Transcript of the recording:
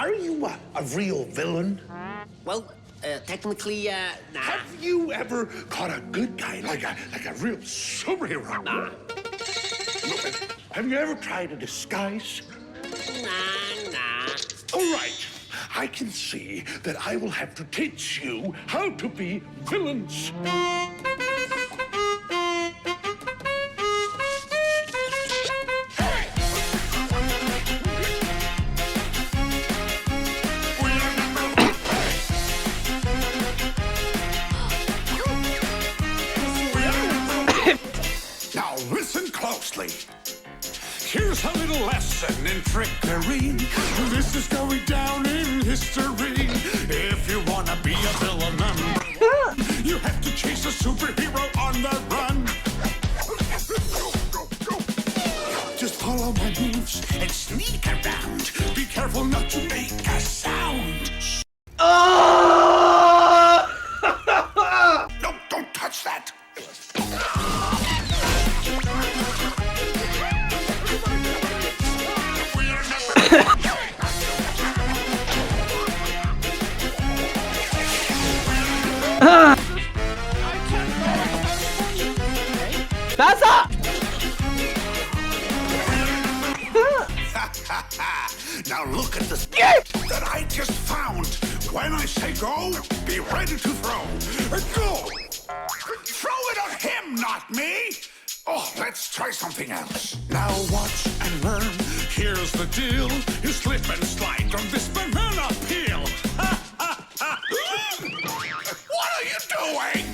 are you a real villain? Well, technically, nah. Have you ever caught a good guy, like a real superhero? Nah. Have you ever tried a disguise? Nah. All right. I can see that I will have to teach you how to be villains. Now listen closely. Here's a little lesson in trickery. This is going down in history. If you wanna be a villain, you have to chase a superhero on the run. Just follow my moves and sneak around. Be careful not to make a sound. No, don't touch that. 나사! Now look at this that I just found. When I say go, be ready to throw. Go! Throw it on him, not me! Oh, let's try something else. Now watch and learn. Here's the deal. You slip and slide on this banana peel. What are you doing?